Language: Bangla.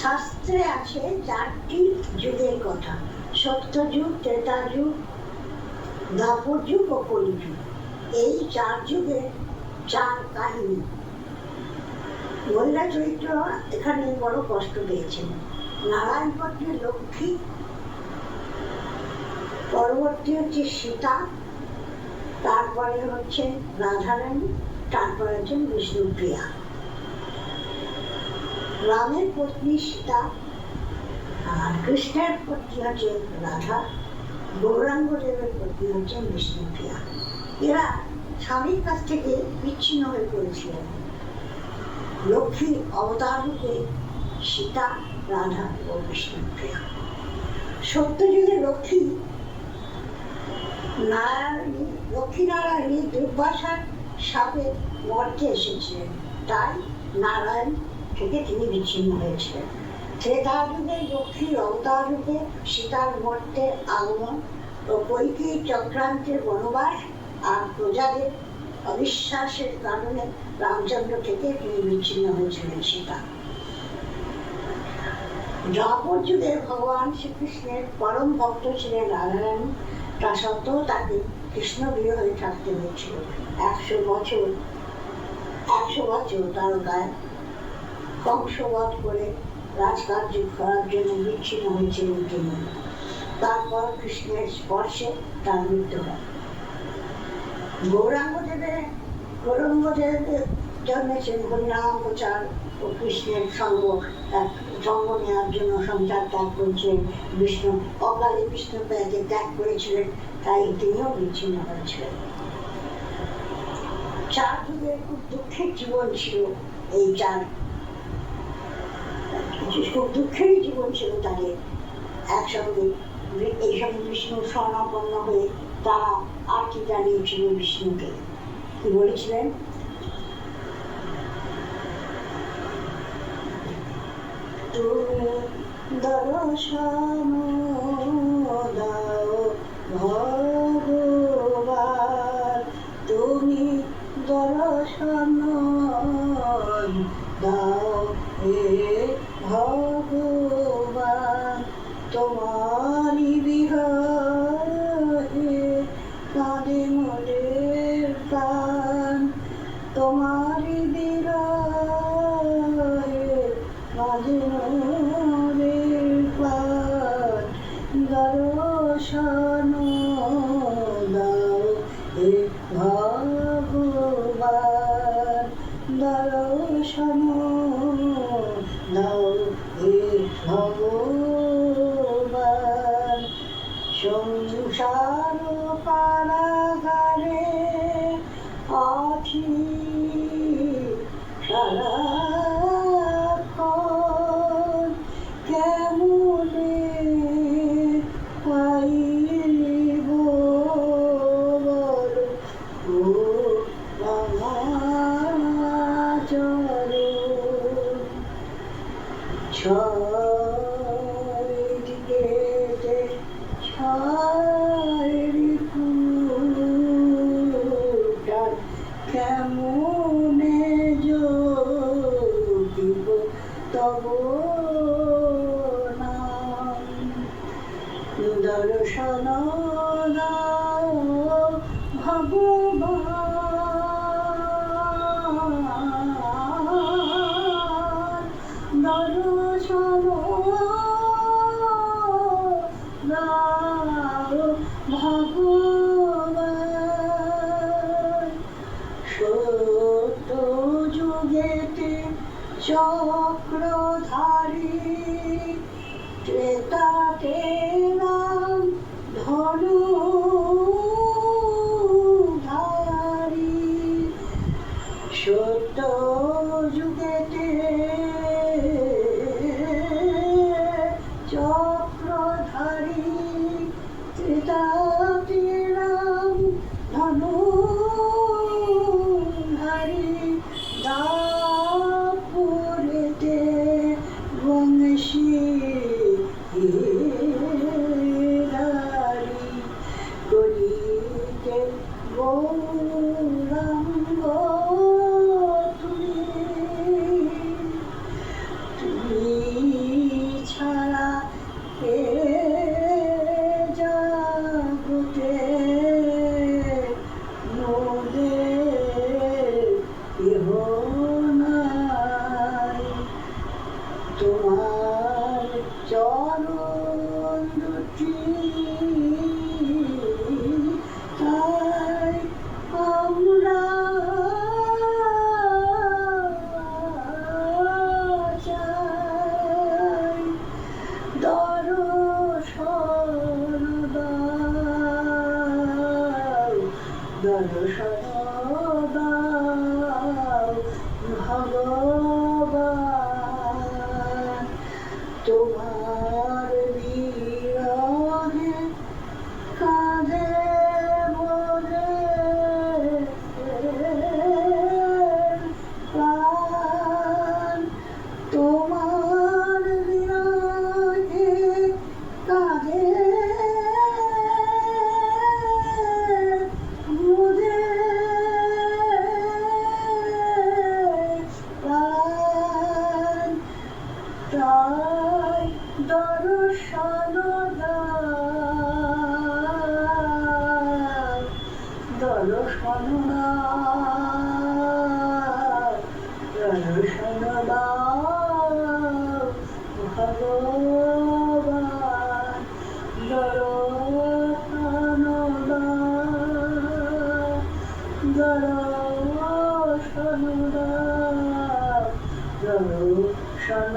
শাস্ত্রে আছে 4টি যুগের কথা, সত্যযুগ, ত্রেতা যুগ, দ্বাপর যুগ ও কলিযুগ। এই 4 যুগের 4 কাহিনী। মহিলা চরিত্র এখানে বড় কষ্ট পেয়েছেন। নারায়ণপত্রের লক্ষ্মী, পরবর্তী হচ্ছে সীতা, তারপরে হচ্ছে রাধারানী, তারপরে হচ্ছেন বিষ্ণুপ্রিয়া। রামের পত্নী সীতা আর কৃষ্ণের পত্নী হচ্ছে রাধা, গৌরাঙ্গ দেবের পত্নী হচ্ছেন বিষ্ণুপ্রিয়া। এরা স্বামীর কাছ থেকে বিচ্ছিন্ন হয়ে পড়েছিলেন। লক্ষ্মী অবতার রূপে সীতা, রাধা ও বিষ্ণুপ্রিয়া। সত্যযুগে লক্ষ্মীনারায়ণী দুর্বাসার সাপে মর্তে এসেছিলেন, তাই নারায়ণ থেকে তিনি বিচ্ছিন্ন হয়েছিলেন। ত্রেতা যুগে লক্ষ্মীর অবতার রূপে সীতার মর্তে আগমন ও কৈকেয়ীর চক্রান্তের বনবাস আর প্রজাদের অবিশ্বাসের কারণে রামচন্দ্র থেকে তিনি বিচ্ছিন্ন হয়েছিলেন সীতা। দ্বাপর যুগে ভগবান শ্রীকৃষ্ণের পরম ভক্ত ছিলেন রাধারানী, তা সত্ত্বেও তাকে কৃষ্ণ বিরহে থাকতে হয়েছিল। 100 বছর দ্বারকায় কংসবধ করে রাজকার্য করার জন্য বিচ্ছিন্ন হয়েছিলেন তিনি। তারপর কৃষ্ণের স্পর্শে তার মৃত্যু হয়। গৌরাঙ্গদেবের জন্মেছেন হরিনাম প্রচার ও কৃষ্ণের সঙ্গ নেওয়ার জন্য সংসার ত্যাগ করেছিলেন। বিষ্ণু অকালে বিষ্ণুপ্রিয়াকে ত্যাগ করেছিলেন, তাই তিনিও বিচ্ছিন্ন হয়েছিলেন। 4 যুগের খুব দুঃখের জীবন ছিল এই 4, খুব দুঃখেরই জীবন ছিল তাদের। একসঙ্গে এইসঙ্গে বিষ্ণু স্বর্ণাপন্ন হয়ে তারা আরতি জানিয়েছিল বিষ্ণুকে। কি বলেছিলেন? তুমি দর্শন দাও ভগবান, তুমি দর্শন দাও হে ভগবান, তোমারি বিরহে কাঁদে মোদের প্রাণ, তোমারি বিরহে কাঁদে মোদের প্রাণ, দর্শন দাও হে ভগবান, দর্শন দাও হে ভগবান। সংসার কারাগারে আছি সারাক্ষণ, কেমনে পাইব বলো ও রামাচরণ। 6 দিকেতে 6 ঋতুটার কেমনে জপিব তব নাম, দর্শন দাও ভগবান, দর্শন দাও ভগবান। সত্য যুগেতে চক্রধারী, ত্রেতাতে রাম ধনুধারী, সত্য যুগেতে চক্রধারী, ত্রেতাতে রাম ধনুধারী, দাপরেতে বংশীধারী, কলিতে গৌরাঙ্গ তুমি দর্শন দাও ভগবান, তোমার বিরহে কাঁধে বলে প্রাণ, তোমার বিরহে কাঁধে বুঝে প্রাণ, তাই দর্শন দাও, দর্শন দাও, দর্শন দাও ভগবান, দর্শন দাও, দর্শন দাও, দর্শন